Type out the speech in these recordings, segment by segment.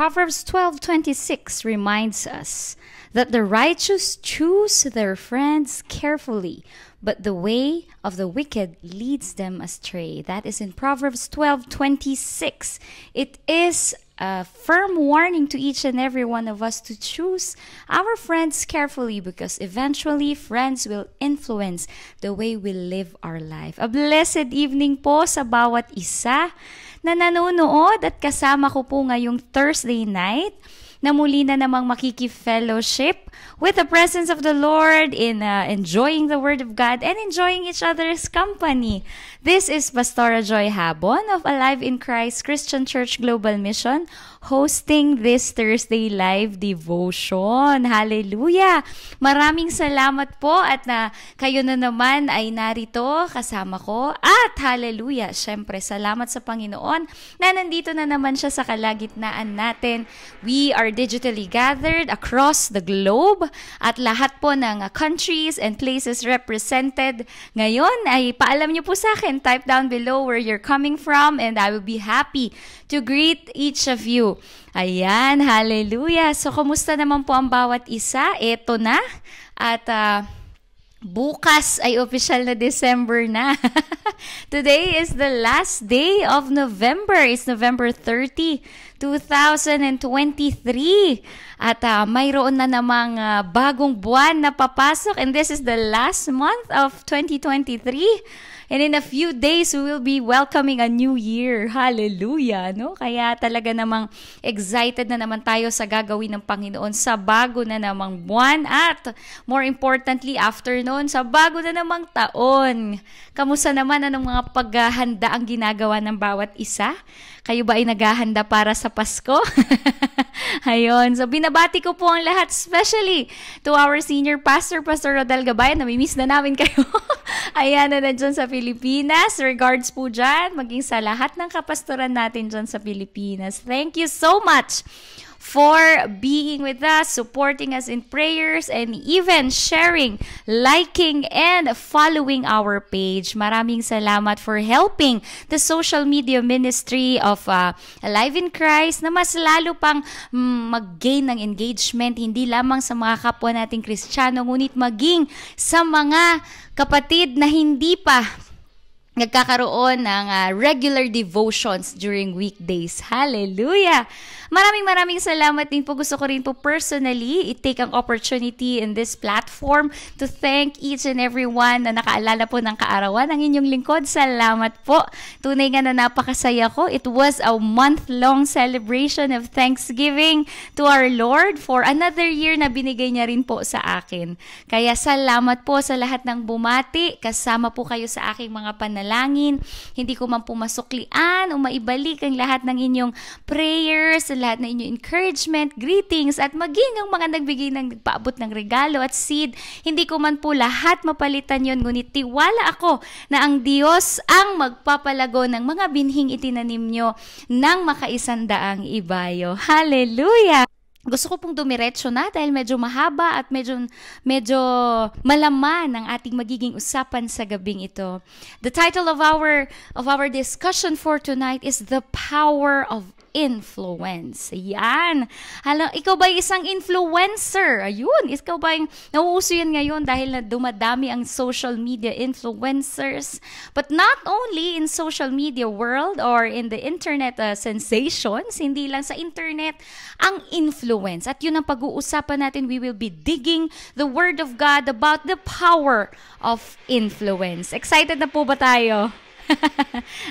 Proverbs 12:26 reminds us that the righteous choose their friends carefully, but the way of the wicked leads them astray. That is in Proverbs 12:26. It is a firm warning to each and every one of us to choose our friends carefully, because eventually friends will influence the way we live our life. A blessed evening po sa bawat isa na nanonood at kasama ko po ngayong Thursday night na muli na namang makiki-fellowship with the presence of the Lord in enjoying the Word of God and enjoying each other's company. This is Pastora Joy Habon of Alive in Christ Christian Church Global Mission hosting this Thursday live devotion. Hallelujah! Maraming salamat po at na kayo na naman ay narito kasama ko. At hallelujah! Syempre, salamat sa Panginoon na nandito na naman siya sa kalagitnaan natin. We are digitally gathered across the globe at lahat po ng countries and places represented. Ngayon ay paalam niyo po sa akin, type down below where you're coming from and I will be happy to greet each of you. Ayan, hallelujah. So, kumusta naman po ang bawat isa? Eto na. At bukas ay official na December na. Today is the last day of November. It's November 30, 2023. At mayroon na namang bagong buwan na papasok. And this is the last month of 2023. And in a few days, we will be welcoming a new year. Hallelujah! No? Kaya talaga namang excited na naman tayo sa gagawin ng Panginoon sa bago na namang buwan. At more importantly, after noon, sa bago na namang taon. Kamusta naman? Anong mga paghahanda ang ginagawa ng bawat isa? Kayo ba ay naghahanda para sa Pasko? Ayun. So, binabati ko po ang lahat, especially to our senior pastor, Pastor Rodel Gabay. Namimiss na namin kayo. Ayan na dyan sa Pilipinas. Regards po dyan, maging sa lahat ng kapastoran natin dyan sa Pilipinas. Thank you so much for being with us, supporting us in prayers, and even sharing, liking, and following our page. Maraming salamat for helping the social media ministry of Alive in Christ na mas lalo pang mag-gain ng engagement, hindi lamang sa mga kapwa nating Kristiyano, ngunit maging sa mga kapatid na hindi pa nagkakaroon ng regular devotions during weekdays. Hallelujah! Maraming salamat din po. Gusto ko rin po personally i-take ang opportunity in this platform to thank each and everyone na nakaalala po ng kaarawan ng inyong lingkod. Salamat po. Tunay nga na napakasaya ko. It was a month-long celebration of Thanksgiving to our Lord for another year na binigay niya rin po sa akin. Kaya salamat po sa lahat ng bumati. Kasama po kayo sa aking mga panalangin. Hindi ko man po masuklian o maibalik ang lahat ng inyong prayers, lahat na inyong encouragement, greetings, at maging ang mga nagbigay ng nagpaabot ng regalo at seed. Hindi ko man po lahat mapalitan yon, ngunit tiwala ako na ang Diyos ang magpapalago ng mga binhing itinanim nyo ng makaisandaang ibayo. Hallelujah! Gusto ko pong dumiretso na dahil medyo mahaba at medyo malaman ang ating magiging usapan sa gabing ito. The title of our discussion for tonight is The Power of Influence. Yan. Hala, ikaw ba isang influencer? Ayun, ikaw ba yung nauuso yan ngayon dahil na dumadami ang social media influencers? But not only in social media world or in the internet sensations, hindi lang sa internet ang influence. At yun ang pag-uusapan natin. We will be digging the Word of God about the power of influence. Excited na po ba tayo?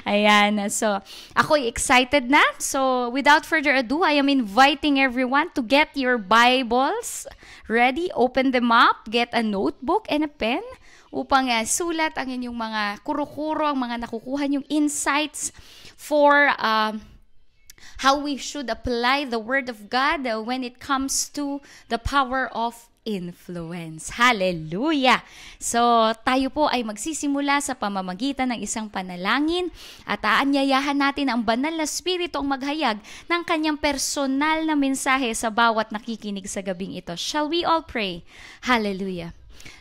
Ayan. So, ako'y excited na. So, without further ado, I am inviting everyone to get your Bibles ready. Open them up. Get a notebook and a pen upang sulat ang inyong mga kuro-kuro, ang mga nakukuha nyong insights for how we should apply the Word of God when it comes to the power of influence. Hallelujah! So, tayo po ay magsisimula sa pamamagitan ng isang panalangin at aanyayahan natin ang banal na Espiritu ang maghayag ng kanyang personal na mensahe sa bawat nakikinig sa gabing ito. Shall we all pray? Hallelujah!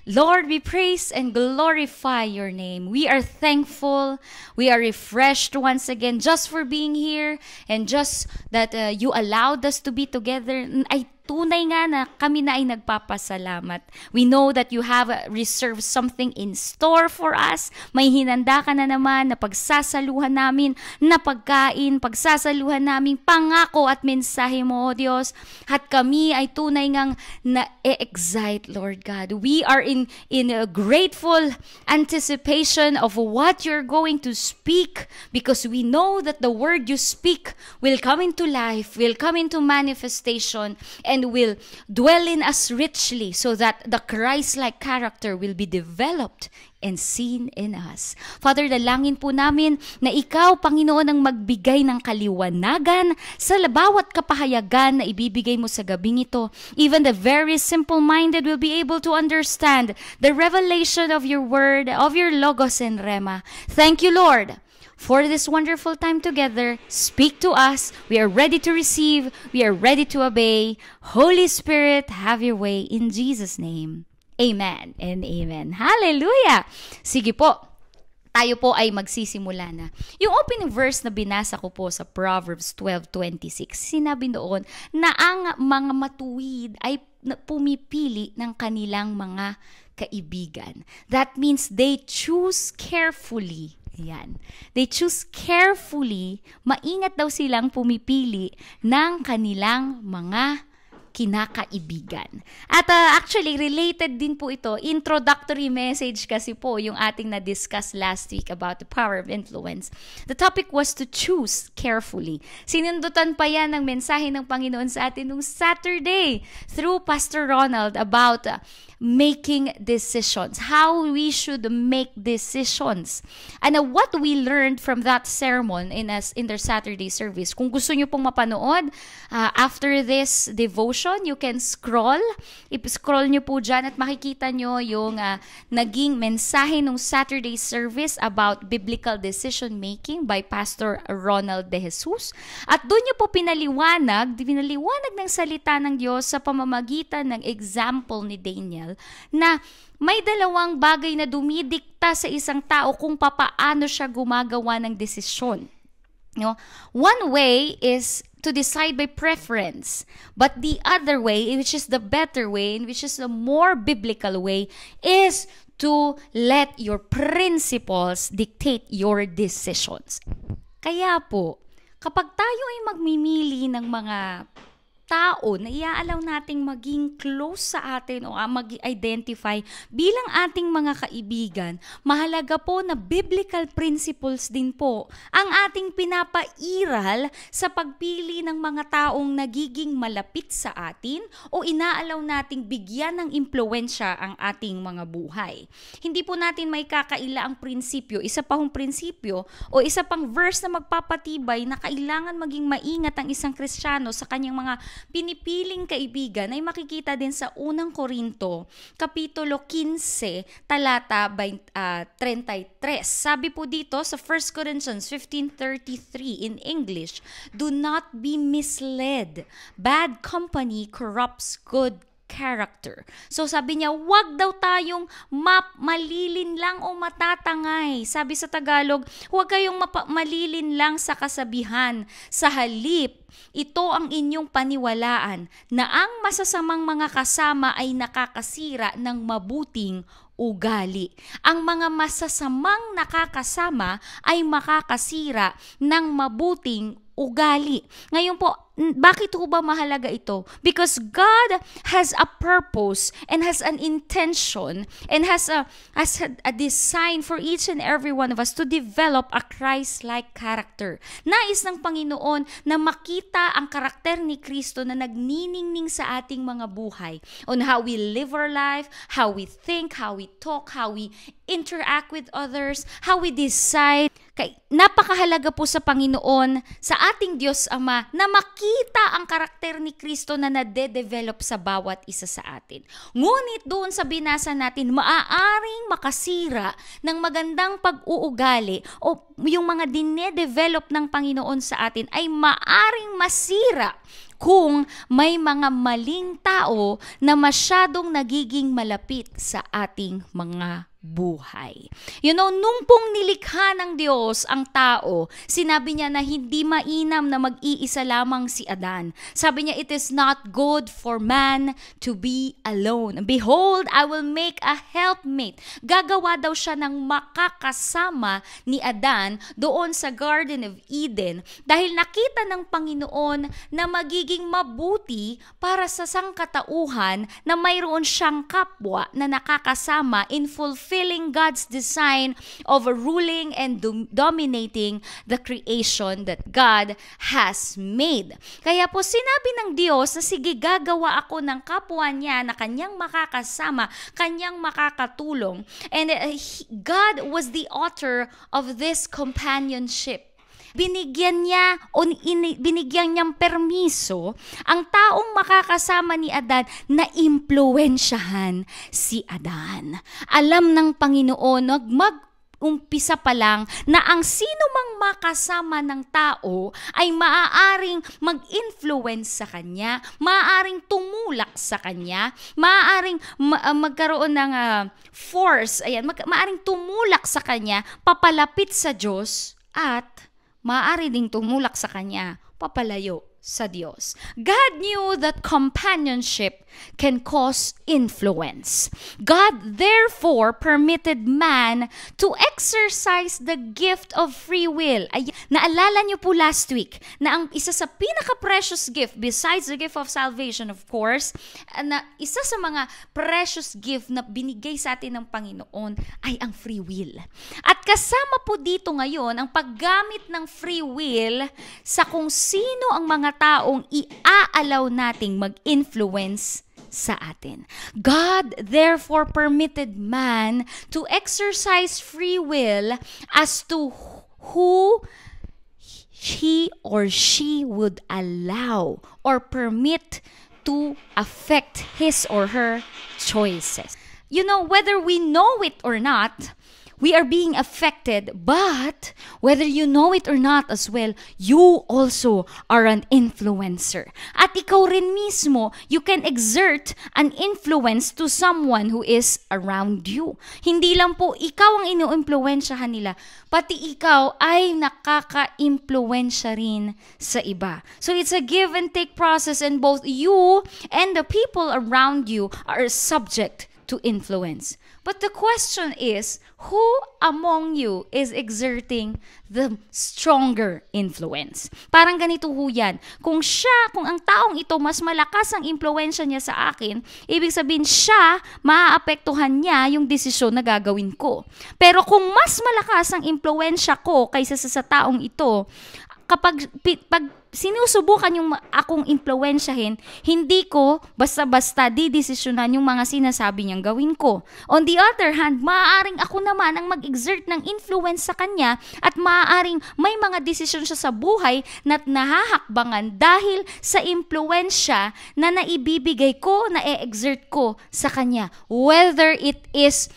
Lord, we praise and glorify your name. We are thankful. We are refreshed once again just for being here and just that you allowed us to be together. Ay tunay nga na kami na ay nagpapasalamat. We know that you have reserved something in store for us. May hinanda ka na naman na pagsasaluhan namin na pagkain, pagsasaluhan namin pangako at mensahe mo, O Diyos. At kami ay tunay ngang na-excite, Lord God. We are in a grateful anticipation of what you're going to speak because we know that the word you speak will come into life, will come into manifestation, and will dwell in us richly so that the Christ-like character will be developed and seen in us. Father, dalangin po namin na ikaw, Panginoon, ang magbigay ng kaliwanagan sa bawat kapahayagan na ibibigay mo sa gabing ito. Even the very simple-minded will be able to understand the revelation of your word, of your logos and rema. Thank you, Lord, for this wonderful time together. Speak to us. We are ready to receive. We are ready to obey. Holy Spirit, have your way in Jesus' name. Amen and amen. Hallelujah! Sige po, tayo po ay magsisimula na. Yung opening verse na binasa ko po sa Proverbs 12:26, sinabi doon na ang mga matuwid ay pumipili ng kanilang mga kaibigan. That means they choose carefully. Yan. They choose carefully. Maingat daw silang pumipili ng kanilang mga kinakaibigan. At actually, related din po ito. Introductory message kasi po yung ating na-discuss last week about the power of influence. The topic was to choose carefully. Sinundutan pa yan ng mensahe ng Panginoon sa atin nung Saturday through Pastor Ronald about making decisions, how we should make decisions. And what we learned from that sermon in their Saturday service. Kung gusto nyo pong mapanood, after this devotion, you can scroll. I-scroll nyo po dyan at makikita nyo yung naging mensahe ng Saturday service about biblical decision making by Pastor Ronald De Jesus. At doon nyo po pinaliwanag ng salita ng Diyos sa pamamagitan ng example ni Daniel na may dalawang bagay na dumidikta sa isang tao kung papaano siya gumagawa ng desisyon. You know, one way is to decide by preference, but the other way, which is the better way, and which is the more biblical way, is to let your principles dictate your decisions. Kaya po, kapag tayo ay magmimili ng mga tao na iaalaw nating maging close sa atin o mag-identify bilang ating mga kaibigan, mahalaga po na biblical principles din po ang ating pinapairal sa pagpili ng mga taong nagiging malapit sa atin o inaalaw nating bigyan ng impluwensya ang ating mga buhay. Hindi po natin may kakaila ang prinsipyo, isa pa hong prinsipyo o isa pang verse na magpapatibay na kailangan maging maingat ang isang Kristiyano sa kanyang mga pinipiling kaibigan ay makikita din sa unang Korinto, Kapitulo 15, talata 33. Sabi po dito sa 1 Corinthians 15:33 in English, "Do not be misled. Bad company corrupts good character." So sabi niya, wag daw tayong malilin lang o matatangay. Sabi sa Tagalog, huwag kayong malilin lang sa kasabihan. Sa halip, ito ang inyong paniwalaan na ang masasamang mga kasama ay nakakasira ng mabuting ugali. Ang mga masasamang nakakasama ay makakasira ng mabuting ugali. Ngayon po, bakit po ba mahalaga ito? Because God has a purpose and has an intention and has a design for each and every one of us to develop a Christ-like character. Nais ng Panginoon na makita ang karakter ni Kristo na nagniningning sa ating mga buhay on how we live our life, how we think, how we talk, how we interact with others, how we decide Napakahalaga po sa Panginoon, sa ating Diyos Ama, na makita ang karakter ni Kristo na nade-develop sa bawat isa sa atin. Ngunit doon sa binasa natin, maaaring makasira ng magandang pag-uugali o yung mga dine-develop ng Panginoon sa atin ay maaaring masira kung may mga maling tao na masyadong nagiging malapit sa ating mga buhay. Nung pong nilikha ng Diyos ang tao, sinabi niya na hindi mainam na mag-iisa lamang si Adan. Sabi niya, it is not good for man to be alone. Behold, I will make a helpmate. Gagawa daw siya ng makakasama ni Adan doon sa Garden of Eden dahil nakita ng Panginoon na magiging mabuti para sa sangkatauhan na mayroon siyang kapwa na nakakasama in fulfilling God's design of ruling and dominating the creation that God has made. Kaya po sinabi ng Diyos na sige, gagawa ako ng kapwa niya na kanyang makakasama, kanyang makakatulong. And God was the author of this companionship. Binigyan niyang permiso ang taong makakasama ni Adan na impluwensyahan si Adan. Alam ng Panginoon, umpisa pa lang na ang sino mang makasama ng tao ay maaaring mag-influence sa kanya, maaaring tumulak sa kanya, maaaring magkaroon ng force, maaaring tumulak sa kanya, papalapit sa Diyos at maaari ding tumulak sa kanya, papalayo sa Diyos. God knew that companionship can cause influence. God therefore permitted man to exercise the gift of free will. Naalala niyo po last week na ang isa sa pinaka-precious gift, besides the gift of salvation of course, na isa sa mga precious gift na binigay sa atin ng Panginoon ay ang free will. At kasama po dito ngayon ang paggamit ng free will sa kung sino ang mga taong iaalaw nating mag-influence sa atin. God therefore permitted man to exercise free will as to who he or she would allow or permit to affect his or her choices. Whether we know it or not, we are being affected, but whether you know it or not as well, you also are an influencer. At ikaw rin mismo, you can exert an influence to someone who is around you. Hindi lang po ikaw ang inu-impluwensyahan nila, pati ikaw ay nakaka-impluwensya rin sa iba. So it's a give and take process, and both you and the people around you are subject to influence. But the question is, who among you is exerting the stronger influence? Parang ganito ho yan. Kung ang taong ito, mas malakas ang impluensya niya sa akin, ibig sabihin siya, maaapektuhan niya yung desisyon na gagawin ko. Pero kung mas malakas ang impluensya ko kaysa sa taong ito, kapag sinusubukan yung akong impluwensyahin, hindi ko basta-basta didesisyonan yung mga sinasabi niyang gawin ko. On the other hand, maaaring ako naman ang mag-exert ng influence sa kanya at maaaring may mga desisyon siya sa buhay na nahahakbangan dahil sa impluwensya na naibibigay ko, na e-exert ko sa kanya. Whether it is,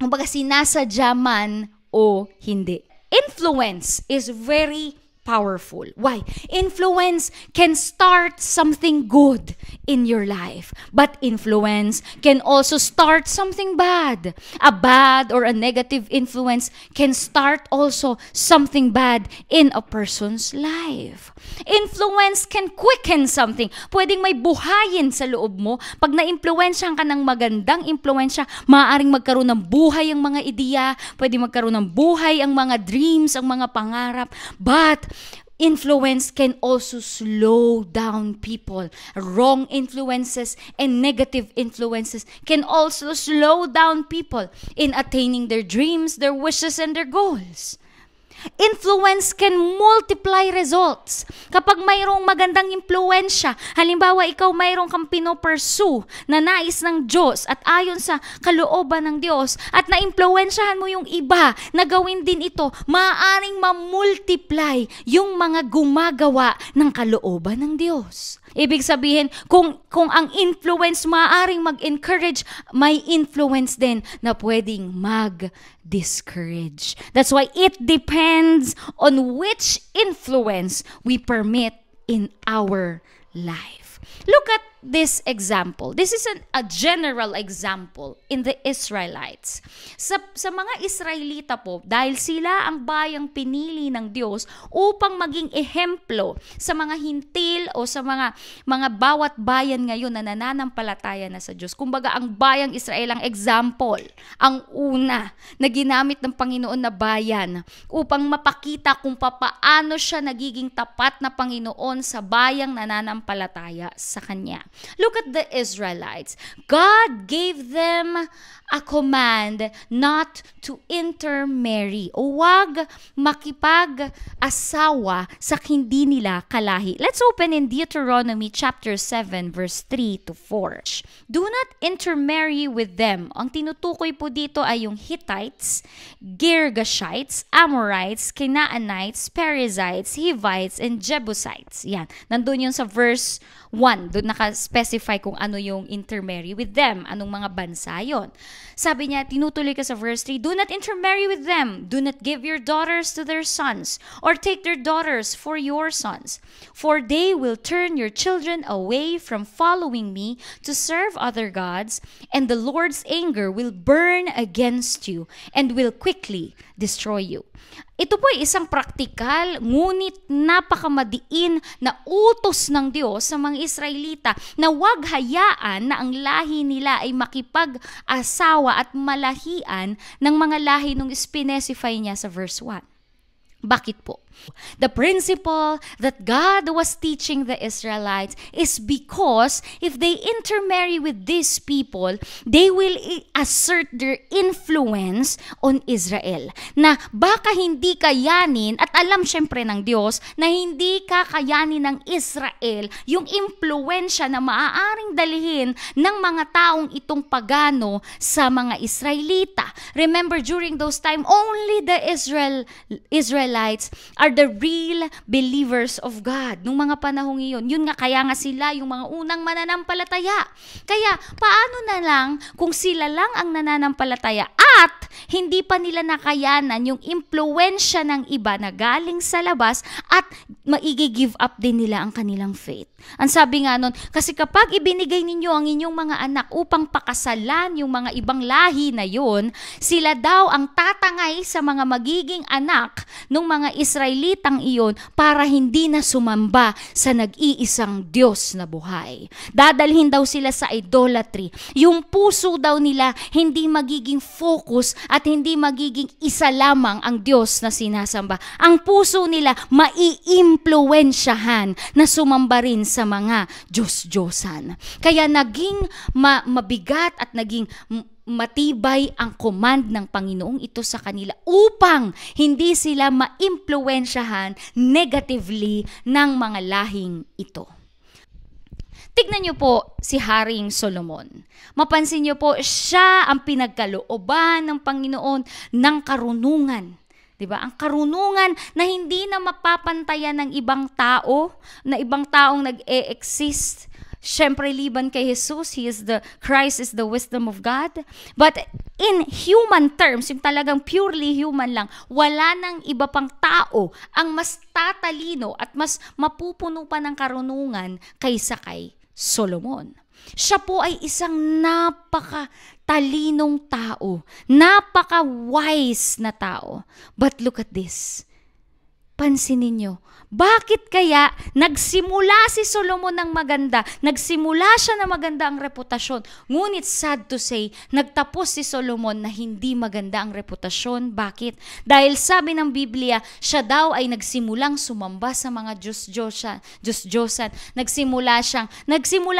sinasadya man o hindi. Influence is very powerful. Why? Influence can start something good in your life, but influence can also start something bad. A bad or a negative influence can start also something bad in a person's life. Influence can quicken something. Pwedeng may buhayin sa loob mo. Pag na-impluwensyahan ka ng magandang impluwensya, maaaring magkaroon ng buhay ang mga ideya, pwedeng magkaroon ng buhay ang mga dreams, ang mga pangarap, but influence can also slow down people. Wrong influences and negative influences can also slow down people in attaining their dreams, their wishes, and their goals. influence can multiply results. Kapag mayroong magandang impluensya, halimbawa ikaw mayroong kang pinopursue na nais ng Diyos at ayon sa kalooban ng Diyos at naimpluensyahan mo yung iba na gawin din ito, maaaring mamultiply yung mga gumagawa ng kalooban ng Diyos. Ibig sabihin, kung ang influence maaaring mag-encourage, may influence din na pwedeng mag-discourage. That's why it depends on which influence we permit in our life. Look at this example. This is a general example in the Israelites. Sa mga Israelita po, dahil sila ang bayang pinili ng Diyos upang maging ehemplo sa mga hintil o sa mga bawat bayan ngayon na nananampalataya na sa Diyos. Kumbaga, ang bayang Israel ang example, ang una na ginamit ng Panginoon na bayan upang mapakita kung papaano siya nagiging tapat na Panginoon sa bayang nananampalataya sa Kanya. Look at the Israelites. God gave them a command not to intermarry o wag makipag-asawa sa hindi nila kalahi. Let's open in Deuteronomy chapter 7 verse 3 to 4. Do not intermarry with them. Ang tinutukoy po dito ay yung Hittites, Girgashites, Amorites, Canaanites, Perizzites, Hivites, and Jebusites. Yan. Nandun yun sa verse 1. Doon naka-specify kung ano yung intermarry with them. Anong mga bansa yon. Sabi niya, tinutuloy ka sa verse 3, do not intermarry with them. Do not give your daughters to their sons, or take their daughters for your sons. For they will turn your children away from following me to serve other gods, and the Lord's anger will burn against you and will quickly destroy you. Ito po ay isang praktikal, ngunit napakamadiin na utos ng Diyos sa mga Israelita na huwag hayaan na ang lahi nila ay makipag-asawa at malahian ng mga lahi nung specify niya sa verse 1. Bakit po? The principle that God was teaching the Israelites is because if they intermarry with these people, they will assert their influence on Israel. Na baka hindi kayanin, at alam syempre ng Diyos na hindi kakayanin ng Israel yung impluensya na maaaring dalhin ng mga taong itong pagano sa mga Israelita. Remember, during those time, only the Israelites are the real believers of God. Nung mga panahong iyon, yun nga, kaya nga sila yung mga unang mananampalataya. Kaya, paano na lang kung sila lang ang nananampalataya at hindi pa nila nakayanan yung impluensya ng iba na galing sa labas at maigi-give up din nila ang kanilang faith. Ang sabi nga nun, kasi kapag ibinigay ninyo ang inyong mga anak upang pakasalan yung mga ibang lahi na yun, sila daw ang tatangay sa mga magiging anak ng mga Israelitang iyon para hindi na sumamba sa nag-iisang Diyos na buhay. Dadalhin daw sila sa idolatry. Yung puso daw nila hindi magiging focus at hindi magiging isa lamang ang Diyos na sinasamba. Ang puso nila maiimpluwensyahan na sumamba rin sa mga Diyos-Diyosan. Kaya naging mabigat at naging matibay ang command ng Panginoong ito sa kanila upang hindi sila maimpluwensyahan negatively ng mga lahing ito. Tignan niyo po si Haring Solomon. Mapansin niyo po, siya ang pinagkalooban ng Panginoon ng karunungan. Diba? Ang karunungan na hindi na mapapantayan ng ibang tao, na ibang taong nag-e-exist. Siyempre, liban kay Jesus, Christ is the wisdom of God. But in human terms, yung talagang purely human lang, wala nang iba pang tao ang mas tatalino at mas mapupuno pa ng karunungan kaysa kay Solomon. Siya po ay isang napaka-talinong tao, napaka-wise na tao. But look at this. pansinin nyo, bakit kaya nagsimula si Solomon ng maganda? Nagsimula siya na maganda ang reputasyon. Ngunit sad to say, nagtapos si Solomon na hindi maganda ang reputasyon. Bakit? Dahil sabi ng Biblia, siya daw ay nagsimulang sumamba sa mga Diyos-Diyosan. Nagsimula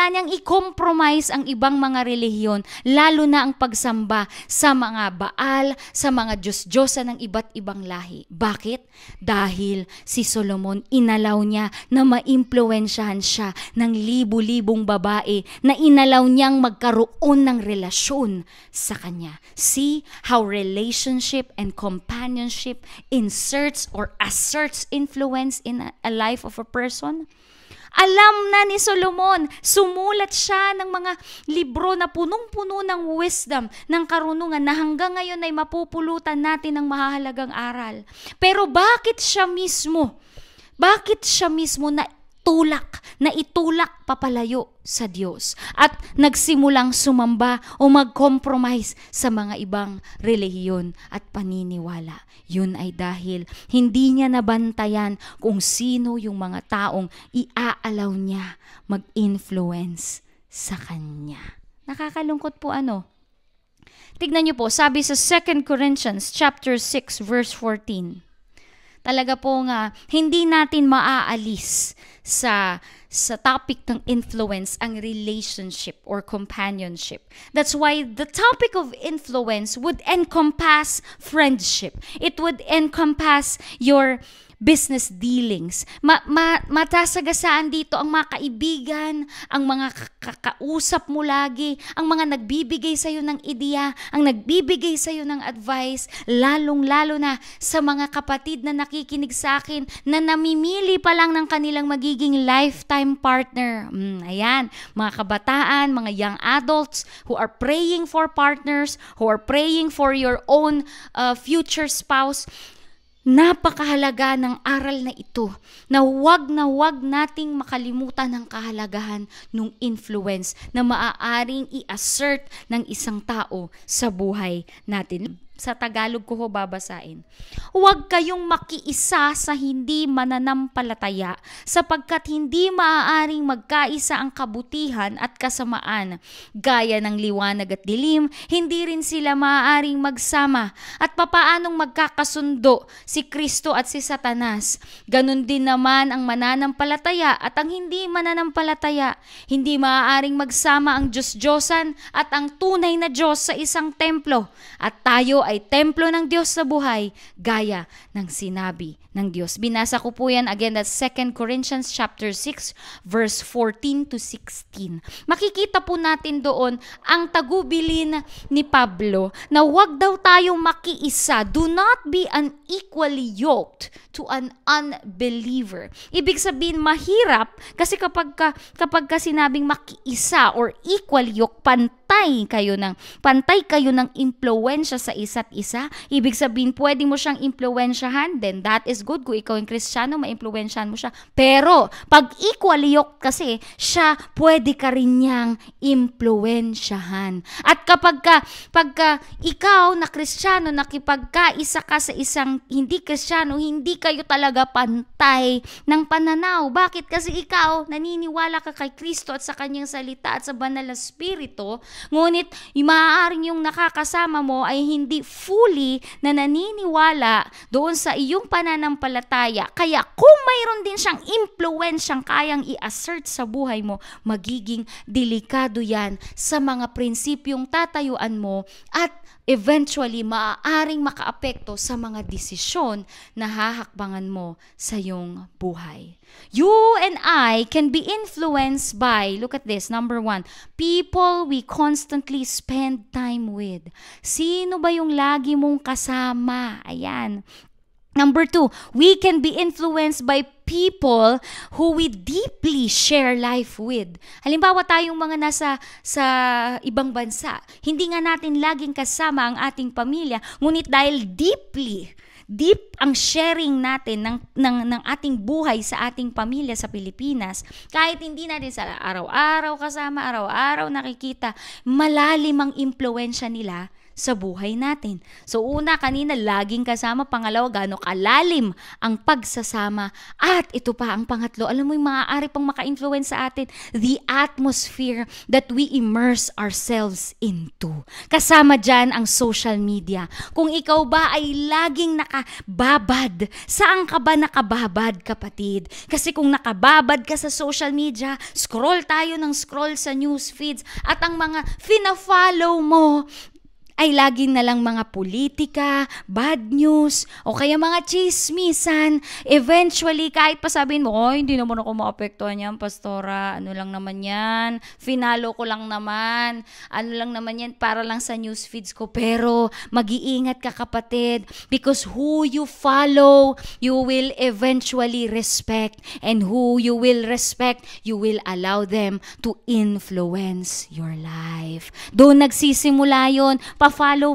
niyang i-compromise ang ibang mga relihiyon, lalo na ang pagsamba sa mga Baal, sa mga Diyos-Diyosan ng iba't ibang lahi. Bakit? Dahil si Solomon, inalaw niya na maimpluwensyahan siya ng libu-libong babae na inalaw niyang magkaroon ng relasyon sa kanya. See how relationship and companionship inserts or asserts influence in a life of a person? Alam na ni Solomon, sumulat siya ng mga libro na punong-puno ng wisdom, ng karunungan na hanggang ngayon ay mapupulutan natin ng mahahalagang aral. Pero bakit siya mismo na itulak papalayo sa Diyos at nagsimulang sumamba o mag-compromise sa mga ibang relihiyon at paniniwala? Yun ay dahil hindi niya nabantayan kung sino yung mga taong iaalaw niya mag-influence sa kanya. Nakakalungkot po ano? Tignan niyo po, sabi sa 2 Corinthians chapter 6 verse 14. Talaga po nga, hindi natin maaalis sa topic ng influence ang relationship or companionship. That's why the topic of influence would encompass friendship. It would encompass your business dealings. Matasagasaan dito ang mga kaibigan, ang mga kakausap mo lagi, ang mga nagbibigay sa'yo ng ideya, ang nagbibigay sa'yo ng advice, lalong-lalo na sa mga kapatid na nakikinig sa akin na namimili pa lang ng kanilang magiging lifetime partner. Ayan, mga kabataan, mga young adults who are praying for partners, who are praying for your own future spouse. Napakahalaga ng aral na ito na wag nating makalimutan ang kahalagahan ng influence na maaaring i-assert ng isang tao sa buhay natin. Sa Tagalog ko babasain. Huwag kayong makiisa sa hindi mananampalataya sapagkat hindi maaaring magkaisa ang kabutihan at kasamaan. Gaya ng liwanag at dilim, hindi rin sila maaaring magsama. At papaanong magkakasundo si Kristo at si Satanas? Ganon din naman ang mananampalataya at ang hindi mananampalataya. Hindi maaaring magsama ang Diyos-Diyosan at ang tunay na Diyos sa isang templo. At tayo ay templo ng Diyos sa buhay, gaya ng sinabi ng Diyos. Binasa ko po yan again, that's 2 Corinthians chapter 6 verse 14 to 16. Makikita po natin doon ang tagubilin ni Pablo na huwag daw tayong makiisa. Do not be unequally yoked to an unbeliever. Ibig sabihin mahirap kasi kapag sinabing makiisa or equal yoke, pantay kayo ng impluwensya sa isa't isa. Ibig sabihin pwede mo siyang impluwensyahan, then that is good. Kung ikaw yung Kristiyano, maimpluwensyahan mo siya. Pero pag equally yoked kasi, siya pwede ka rin niyang impluwensyahan. At pagka ikaw na Kristiyano, nakipagkaisa ka sa isang hindi Kristiyano, hindi kayo talaga pantay ng pananaw. Bakit? Kasi ikaw, naniniwala ka kay Kristo at sa kanyang salita at sa banal na spirito, ngunit maaaring yung nakakasama mo ay hindi fully na naniniwala doon sa iyong pananampalataya. Kaya kung mayroon din siyang impluwensyang kayang i-assert sa buhay mo, magiging delikado yan sa mga prinsipyong tatayuan mo at eventually maaaring makaapekto sa mga desisyon na hahakbangan mo sa iyong buhay. You and I can be influenced by, look at this, number 1, people we constantly spend time with. Sino ba yung lagi mong kasama? Ayan. Number 2, we can be influenced by people who we deeply share life with. Halimbawa tayong mga nasa ibang bansa, hindi nga natin laging kasama ang ating pamilya, ngunit dahil deep ang sharing natin ng ating buhay sa ating pamilya sa Pilipinas, kahit hindi natin sa araw-araw kasama, araw-araw nakikita, malalim ang impluwensya nila sa buhay natin. So una, kanina, laging kasama. Pangalawa, gaano kalalim ang pagsasama. At ito pa, ang pangatlo, alam mo yung maaari pang maka-influence sa atin, the atmosphere that we immerse ourselves into. Kasama dyan ang social media. Kung ikaw ba ay laging nakababad, saan ka ba nakababad, kapatid? Kasi kung nakababad ka sa social media, scroll tayo ng scroll sa news feeds, at ang mga fina-follow mo ay laging na lang mga politika, bad news, o kaya mga chismisan. Eventually, kahit pa sabihin mo, hindi naman ako maapektuhan yan, pastora. Ano lang naman yan? Finalo ko lang naman. Ano lang naman yan? Para lang sa news feeds ko. Pero, mag-iingat ka, kapatid. Because who you follow, you will eventually respect. And who you will respect, you will allow them to influence your life. Doon nagsisimula yun. Pa-follow.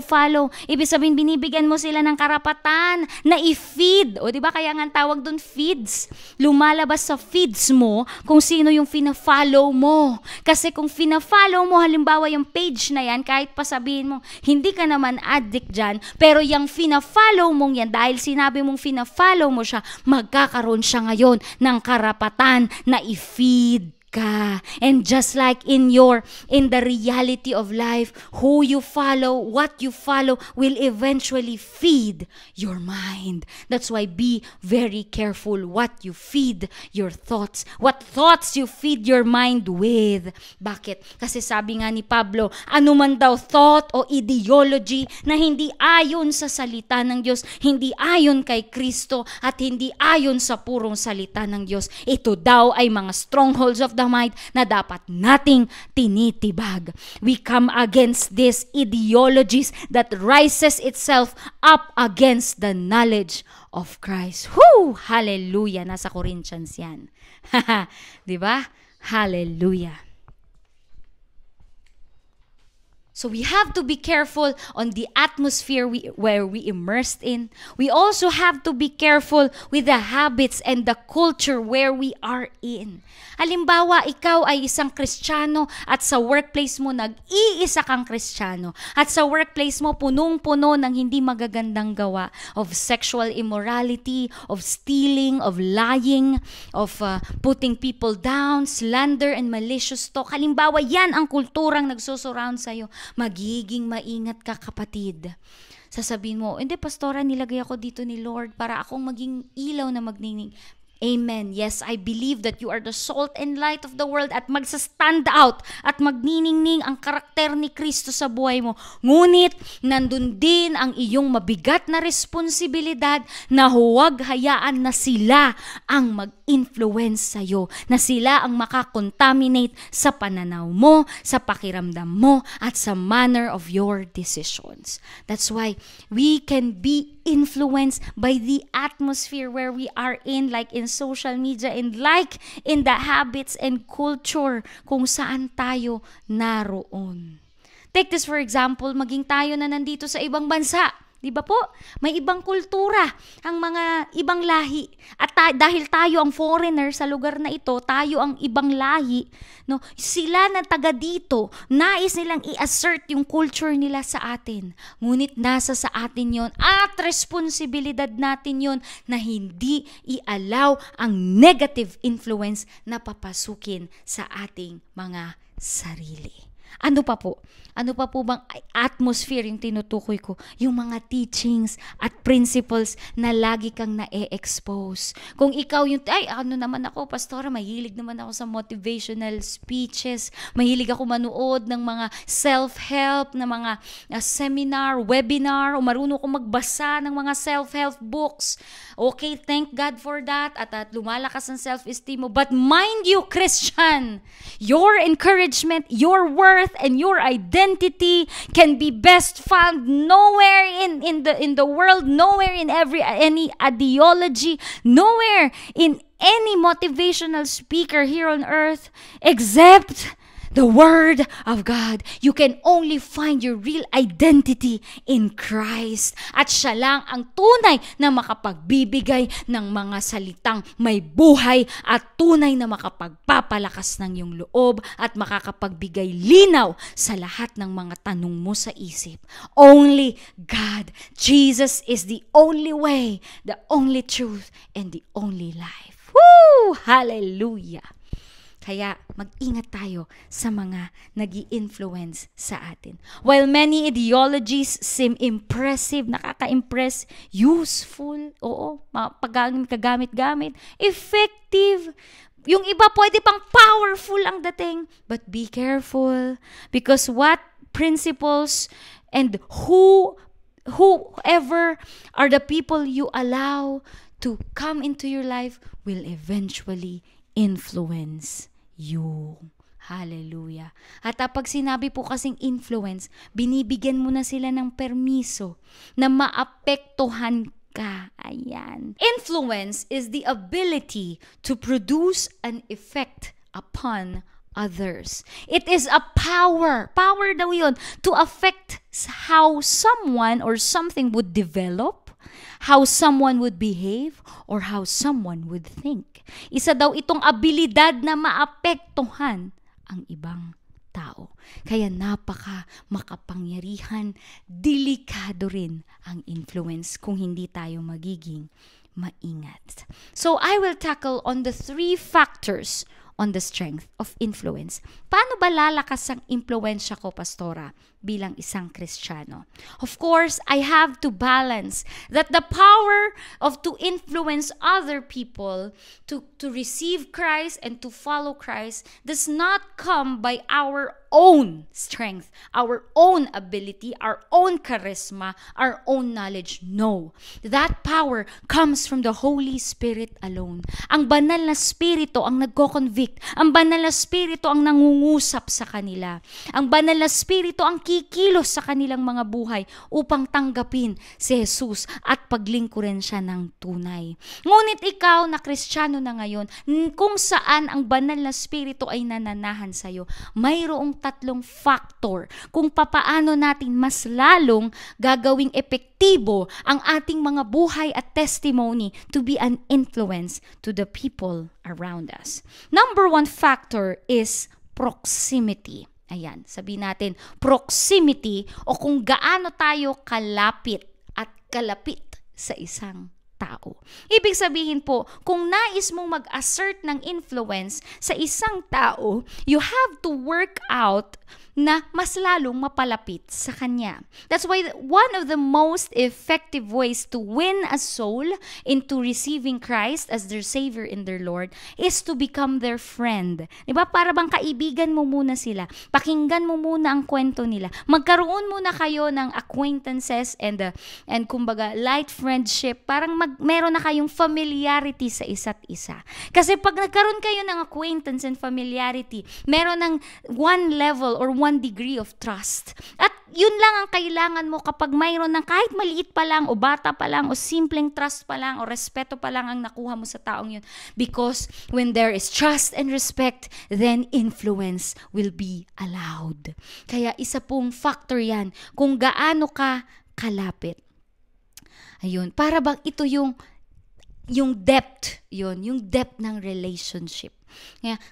Ibig sabihin, binibigyan mo sila ng karapatan na i-feed. O diba, kaya nga tawag doon feeds. Lumalabas sa feeds mo kung sino yung fina-follow mo. Kasi kung fina-follow mo, halimbawa yung page na yan, kahit pa sabihin mo, hindi ka naman addict dyan, pero yung fina-follow mong yan, dahil sinabi mong fina-follow mo siya, magkakaroon siya ngayon ng karapatan na i-feed ka. And just like in the reality of life, who you follow, what you follow will eventually feed your mind. That's why be very careful what you feed your thoughts. What thoughts you feed your mind with. Bakit? Kasi sabi nga ni Pablo, ano man daw thought o ideology na hindi ayon sa salita ng Diyos, hindi ayon kay Kristo, at hindi ayon sa purong salita ng Diyos, ito daw ay mga strongholds of the mind na dapat nating tinitibag. We come against these ideologies that rises itself up against the knowledge of Christ. Whoo! Hallelujah! Nasa Corinthians yan. Diba? Hallelujah! So we have to be careful on the atmosphere where we immersed in. We also have to be careful with the habits and the culture where we are in. Halimbawa, ikaw ay isang Kristiyano at sa workplace mo nag-iisa kang Kristiyano. At sa workplace mo punong-puno ng hindi magagandang gawa of sexual immorality, of stealing, of lying, of putting people down, slander and malicious talk. Halimbawa, yan ang kulturang nagsusurround sa'yo. Magiging maingat ka, kapatid. Sasabihin mo, hindi, pastora, nilagay ako dito ni Lord para akong maging ilaw na magnining. Amen. Yes, I believe that you are the salt and light of the world at magsa-stand out at magniningning ang karakter ni Kristo sa buhay mo. Ngunit, nandun din ang iyong mabigat na responsibilidad na huwag hayaan na sila ang mag-influence sa'yo, na sila ang makakontaminate sa pananaw mo, sa pakiramdam mo, at sa manner of your decisions. That's why we can be influenced by the atmosphere where we are in, like in social media and like in the habits and culture kung saan tayo naroon. Take this for example, maging tayo na nandito sa ibang bansa. Di ba po? May ibang kultura ang mga ibang lahi. At dahil tayo ang foreigner sa lugar na ito, tayo ang ibang lahi, no? Sila na taga dito, nais nilang i-assert yung culture nila sa atin. Ngunit nasa sa atin yon at responsibilidad natin yon na hindi i-allow ang negative influence na papasukin sa ating mga sarili. Ano pa po? Ano pa po bang atmosphere yung tinutukoy ko? Yung mga teachings at principles na lagi kang na-expose. Kung ikaw yung, ano naman ako, pastora, mahilig naman ako sa motivational speeches, mahilig ako manood ng mga self-help, na mga seminar, webinar, o marunong ako magbasa ng mga self-help books. Okay, thank God for that, at lumalakas ang self-esteem mo. But mind you, Christian, your encouragement, your worth, and your identity can be best found nowhere in the world, nowhere in any ideology, nowhere in any motivational speaker here on earth, except the Word of God. You can only find your real identity in Christ. At siya lang ang tunay na makapagbibigay ng mga salitang may buhay at tunay na makapagpapalakas ng iyong loob at makakapagbigay linaw sa lahat ng mga tanong mo sa isip. Only God. Jesus is the only way, the only truth, and the only life. Woo! Hallelujah! Kaya mag-ingat tayo sa mga nag-i-influence sa atin. While many ideologies seem impressive, nakaka-impress, useful, oo, kagamit-gamit, effective, yung iba pwede pang powerful ang dating, but be careful because what principles and whoever are the people you allow to come into your life will eventually influence you. Hallelujah. At pag sinabi po kasing influence, binibigyan mo na sila ng permiso na maapektuhan ka. Ayan. Influence is the ability to produce an effect upon others. It is a power. Power daw yun. To affect how someone or something would develop, how someone would behave, or how someone would think. Isa daw itong abilidad na maapektuhan ang ibang tao. Kaya makapangyarihan, delikado rin ang influence kung hindi tayo magiging maingat. So I will tackle on the 3 factors on the strength of influence. Paano ba lalakas ang impluwensya ko, Pastora, bilang isang Kristiyano? Of course, I have to balance that the power to influence other people to receive Christ and to follow Christ does not come by our own strength, our own ability, our own charisma, our own knowledge. No. That power comes from the Holy Spirit alone. Ang banal na Spirito ang nagko-convict. Ang banal na Spirito ang nangungusap sa kanila. Ang banal na Spirito ang kikilos sa kanilang mga buhay upang tanggapin si Jesus at paglingkurin siya ng tunay. Ngunit ikaw na Kristiyano na ngayon, kung saan ang banal na Spirito ay nananahan sa iyo, mayroong 3 factor kung papaano natin mas lalong gagawing epektibo ang ating mga buhay at testimony to be an influence to the people around us. Number 1 factor is proximity. Ayan, sabihin natin, proximity o kung gaano tayo kalapit at kalapit sa isang tao. Ibig sabihin po, kung nais mong mag-assert ng influence sa isang tao, you have to work out na mas lalong mapalapit sa kanya. That's why one of the most effective ways to win a soul into receiving Christ as their Savior and their Lord is to become their friend. Diba? Para bang kaibigan mo muna sila. Pakinggan mo muna ang kwento nila. Magkaroon muna kayo ng acquaintances and kumbaga light friendship. Parang meron na kayong familiarity sa isa't isa. Kasi pag nagkaroon kayo ng acquaintance and familiarity, meron ng one level or one degree of trust. At yun lang ang kailangan mo kapag mayroon ng kahit maliit pa lang o bata pa lang o simpleng trust pa lang o respeto pa lang ang nakuha mo sa taong yun. Because when there is trust and respect, then influence will be allowed. Kaya isa pong factor yan kung gaano ka kalapit. Ayun, para bang ito yung depth, yung depth ng relationship.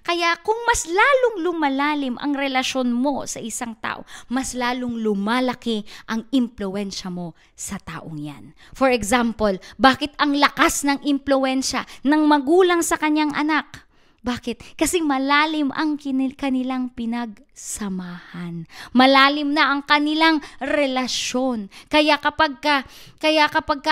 Kaya kung mas lalong lumalalim ang relasyon mo sa isang tao, mas lalong lumalaki ang impluwensya mo sa taong yan. For example, bakit ang lakas ng impluwensya ng magulang sa kanyang anak? Bakit? Kasi malalim ang kanilang pinagsamahan. Malalim na ang kanilang relasyon. Kaya kapag ka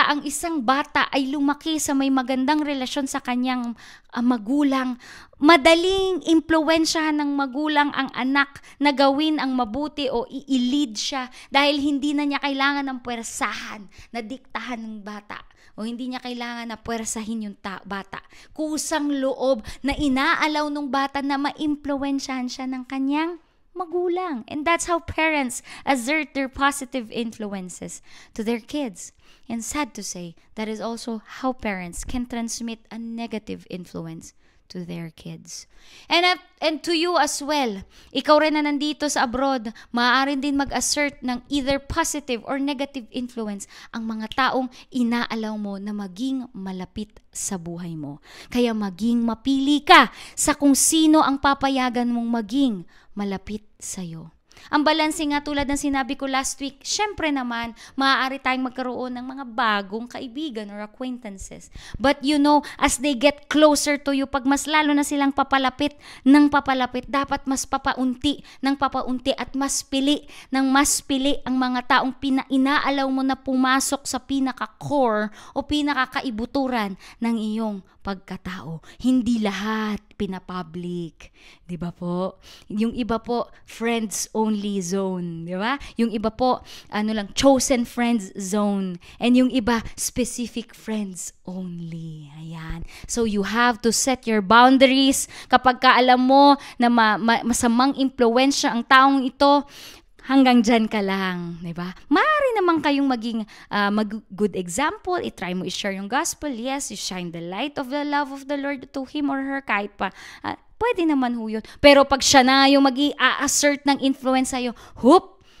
ang isang bata ay lumaki sa may magandang relasyon sa kanyang magulang, madaling impluwensyahan ng magulang ang anak na gawin ang mabuti o i-lead siya dahil hindi na niya kailangan ng puwersahan na diktahan ng bata. O hindi niya kailangan na puwersahin yung bata. Kusang loob na inaalaw ng bata na maimpluwensyahan siya ng kanyang magulang. And that's how parents exert their positive influences to their kids. And sad to say, that is also how parents can transmit a negative influence to their kids. And to you as well, ikaw rin na nandito sa abroad, maaari din mag-assert ng either positive or negative influence ang mga taong inaalaw mo na maging malapit sa buhay mo. Kaya maging mapili ka sa kung sino ang papayagan mong maging malapit sa'yo. Ang balanse nga tulad ng sinabi ko last week, syempre naman, maaari tayong magkaroon ng mga bagong kaibigan or acquaintances. But you know, as they get closer to you, pag mas lalo na silang papalapit ng papalapit, dapat mas papaunti ng papaunti at mas pili ang mga taong inaalaw mo na pumasok sa pinaka-core o pinaka-kaibuturan ng iyong pagkatao. Hindi lahat pinapublic. Di ba po? Yung iba po, friends only zone. Di ba? Yung iba po, chosen friends zone. And yung iba, specific friends only. Ayan. So you have to set your boundaries. Kapag alam mo na masamang impluwensya ang taong ito, hanggang dyan ka lang, di ba? Maaari naman kayong maging good example, i-try mo i-share yung gospel, yes, you shine the light of the love of the Lord to him or her, kahit pa, pwede naman ho yun. Pero pag siya na yung mag-i-assert ng influence sa'yo,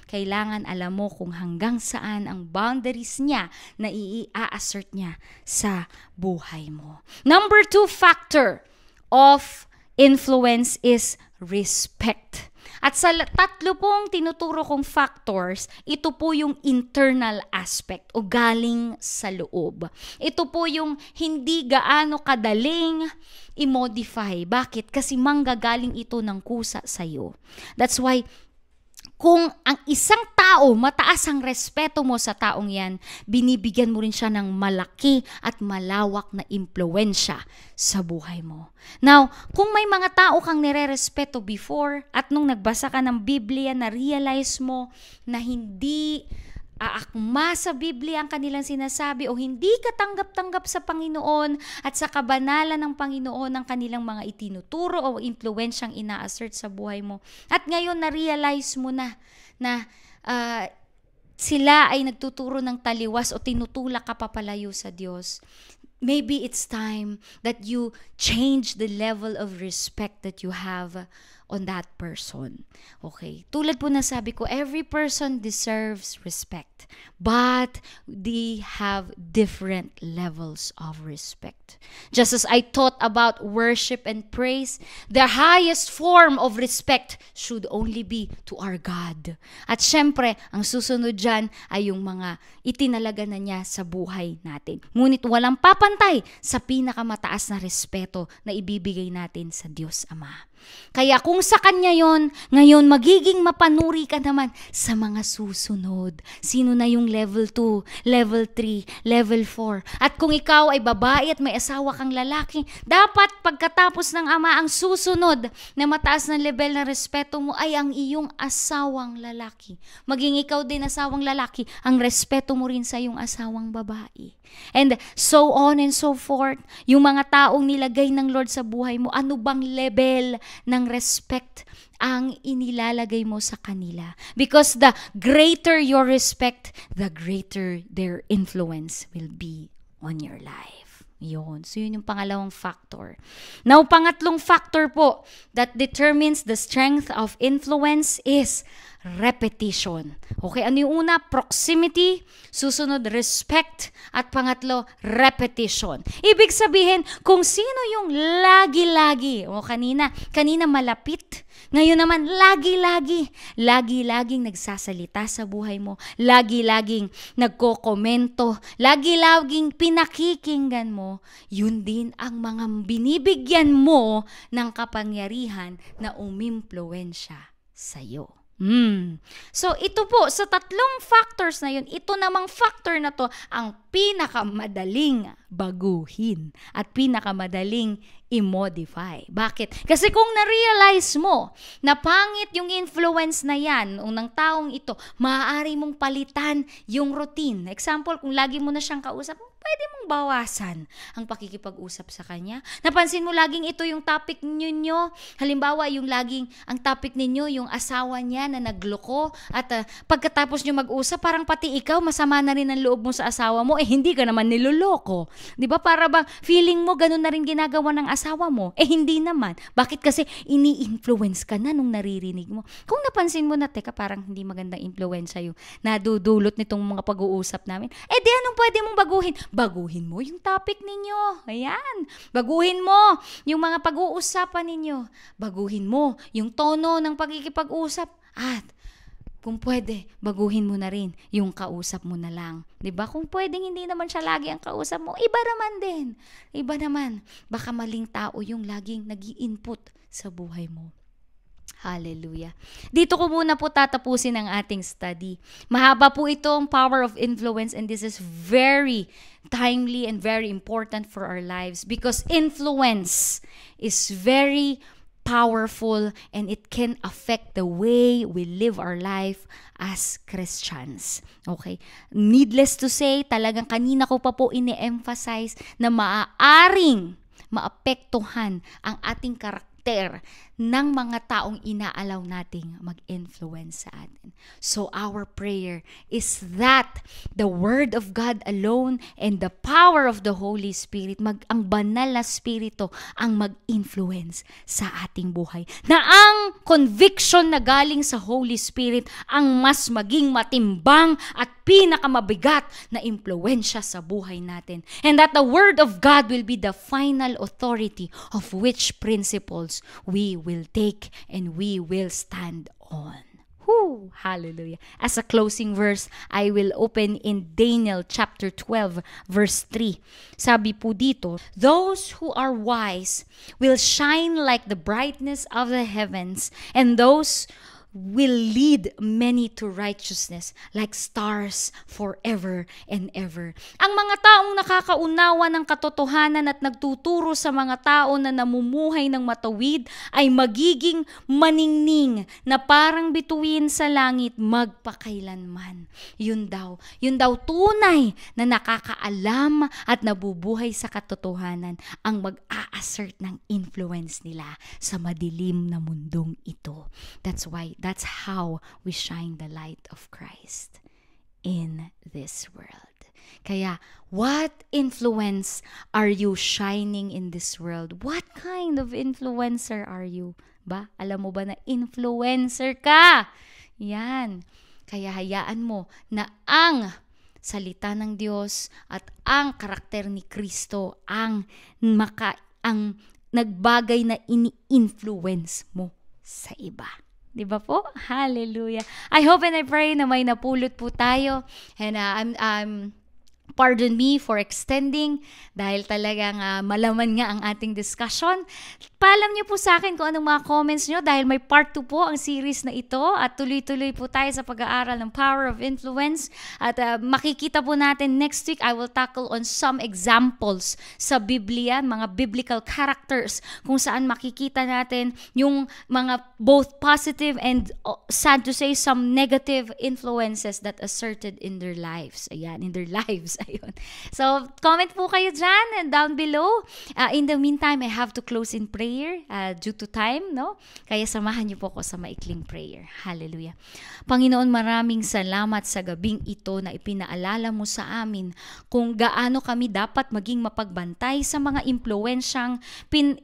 kailangan alam mo kung hanggang saan ang boundaries niya na i-assert niya sa buhay mo. Number 2 factor of influence is respect. At sa tatlo pong tinuturo kong factors, ito po yung internal aspect o galing sa loob. Ito po yung hindi gaano kadaling i-modify. Bakit? Kasi manggagaling ito ng kusa sa'yo. That's why kung ang isang tao, mataas ang respeto mo sa taong yan, binibigyan mo rin siya ng malaki at malawak na impluwensya sa buhay mo. Now, kung may mga tao kang nire-respeto before at nung nagbasa ka ng Biblia, na-realize mo na hindi aakma sa Biblia ang kanilang sinasabi o hindi ka tanggap-tanggap sa Panginoon at sa kabanalan ng Panginoon ang kanilang mga itinuturo o impluwensyang ina-assert sa buhay mo. At ngayon na-realize mo na sila ay nagtuturo ng taliwas o tinutulak ka papalayo sa Diyos. Maybe it's time that you change the level of respect that you have on that person. Okay. Tulad po na sabi ko, every person deserves respect. But they have different levels of respect. Just as I taught about worship and praise, the highest form of respect should only be to our God. At syempre, ang susunod dyan ay yung mga itinalaga na niya sa buhay natin. Ngunit walang papantay sa pinakamataas na respeto na ibibigay natin sa Diyos Ama. Kaya kung sa Kanya yon, ngayon magiging mapanuri ka naman sa mga susunod. Sino na yung level 2, level 3, level 4. At kung ikaw ay babae at may asawa kang lalaki, dapat pagkatapos ng ama, ang susunod na mataas na level na respeto mo ay ang iyong asawang lalaki. Maging ikaw din asawang lalaki, ang respeto mo rin sa iyong asawang babae. And so on and so forth. Yung mga taong nilagay ng Lord sa buhay mo, ano bang level ng respect ang inilalagay mo sa kanila? Because the greater your respect, the greater their influence will be on your life. Yun. So yun yung pangalawang factor. Now, pangatlong factor po that determines the strength of influence is repetition. Okay, ano yung una? Proximity, susunod respect, at pangatlo, repetition. Ibig sabihin, kung sino yung lagi-lagi, o kanina malapit, ngayon naman, lagi-laging nagsasalita sa buhay mo, lagi-laging nagkokomento, lagi-laging pinakikinggan mo, yun din ang mga binibigyan mo ng kapangyarihan na umimpluwensya sa'yo. So ito po, sa tatlong factors na yun, ito namang factor na to ang pinakamadaling baguhin at pinakamadaling i-modify. Bakit? Kasi kung na-realize mo na pangit yung influence na yan ng taong ito, maaari mong palitan yung routine. Example, kung lagi mo na siyang kausap, pwede mong bawasan ang pakikipag-usap sa kanya. Napansin mo laging ito yung topic ninyo. Halimbawa, ang topic ninyo, yung asawa niya na nagloko at pagkatapos nyo mag-usap, parang pati ikaw, masama na rin ang loob mo sa asawa mo. hindi ka naman niloloko. Di ba? Para bang feeling mo ganun na rin ginagawa ng asawa mo? Hindi naman. Bakit kasi ini-influence ka na nung naririnig mo? Kung napansin mo na, teka, parang hindi magandang influensya yung nadudulot nitong mga pag-uusap namin. Di anong pwede mong baguhin? Baguhin mo yung topic ninyo. Ayan. Baguhin mo yung mga pag-uusapan ninyo. Baguhin mo yung tono ng pagkikipag-usap. At kung pwede, baguhin mo na rin yung kausap mo na lang. 'Di ba? Kung pwedeng hindi naman siya lagi ang kausap mo, iba naman din. Iba naman. Baka maling tao yung laging nag-i-input sa buhay mo. Hallelujah. Dito ko muna po tatapusin ang ating study. Mahaba po itong power of influence, and this is very timely and very important for our lives because influence is very powerful and it can affect the way we live our life as Christians. Okay? Needless to say, talagang kanina ko pa po ini-emphasize na maaaring maapektuhan ang ating karakter ng mga taong inaalaw nating mag-influence sa atin. So our prayer is that the Word of God alone and the power of the Holy Spirit, ang banal na Spirito ang mag-influence sa ating buhay. Na ang conviction na galing sa Holy Spirit ang mas maging matimbang at pinakamabigat na impluensya sa buhay natin. And that the Word of God will be the final authority of which principles we will take and we will stand on. Whew, hallelujah. As a closing verse, I will open in Daniel chapter 12 verse 3. Sabi po dito, those who are wise will shine like the brightness of the heavens, and those will lead many to righteousness like stars forever and ever. Ang mga taong nakakaunawa ng katotohanan at nagtuturo sa mga tao na namumuhay ng matawid ay magiging maningning na parang bituin sa langit magpakailanman. Yun daw tunay na nakakaalam at nabubuhay sa katotohanan ang mag-a-assert ng influence nila sa madilim na mundong ito. That's how we shine the light of Christ in this world. Kaya, what influence are you shining in this world? What kind of influencer are you? Ba? Alam mo ba na influencer ka? Yan. Kaya hayaan mo na ang salita ng Diyos at ang karakter ni Kristo ang nagbagay na ini-influence mo sa iba. Diba po? Hallelujah. I hope and I pray na may napulot po tayo. And pardon me for extending dahil talagang malaman nga ang ating discussion. Paalam niyo po sa akin kung anong mga comments niyo dahil may part 2 po ang series na ito at tuloy-tuloy po tayo sa pag-aaral ng Power of Influence at makikita po natin next week I will tackle on some examples sa Biblia, mga biblical characters kung saan makikita natin yung mga both positive and sad to say some negative influences that asserted in their lives. Ayan, in their lives. Ayun. So, comment po kayo dyan and down below. In the meantime, I have to close in prayer due to time, no? Kaya samahan niyo po ako sa maikling prayer. Hallelujah. Panginoon, maraming salamat sa gabing ito na ipinaalala mo sa amin kung gaano kami dapat maging mapagbantay sa mga impluensyang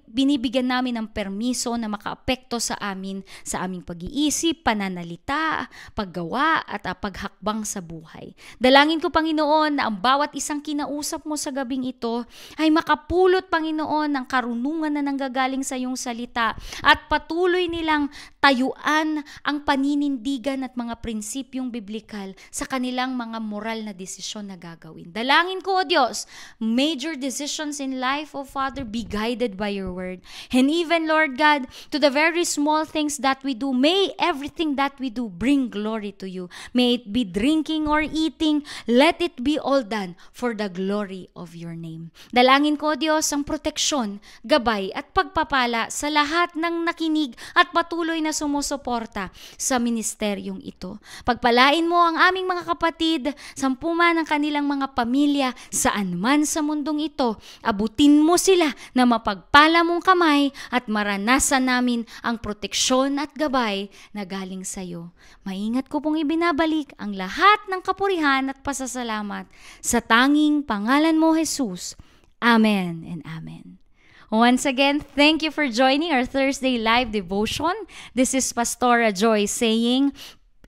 binibigyan namin ng permiso na makaapekto sa amin, sa aming pag-iisip, pananalita, paggawa at paghakbang sa buhay. Dalangin ko, Panginoon, na ang bawat isang kinausap mo sa gabing ito ay makapulot, Panginoon, ng karunungan na nanggagaling sa iyong salita at patuloy nilang tayuan ang paninindigan at mga prinsipyong biblikal sa kanilang mga moral na desisyon na gagawin. Dalangin ko, O Diyos, major decisions in life, O Father, be guided by your word. And even, Lord God, to the very small things that we do, may everything that we do bring glory to you. May it be drinking or eating, let it be all done for the glory of your name. Dalangin ko, O Diyos, ang proteksyon, gabay at pagpapala sa lahat ng nakinig at patuloy na sumusuporta sa ministeryong ito. Pagpalain mo ang aming mga kapatid, sampuman ng kanilang mga pamilya, saan man sa mundong ito, abutin mo sila na mapagpala mong kamay at maranasan namin ang proteksyon at gabay na galing sa iyo. Maingat ko pong ibinabalik ang lahat ng kapurihan at pasasalamat Sa tanging pangalan mo, Jesus. Amen and amen. Once again, thank you for joining our Thursday live devotion. This is Pastora Joy saying,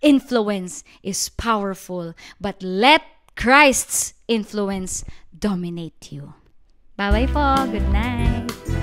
influence is powerful, but let Christ's influence dominate you. Bye-bye po. Good night.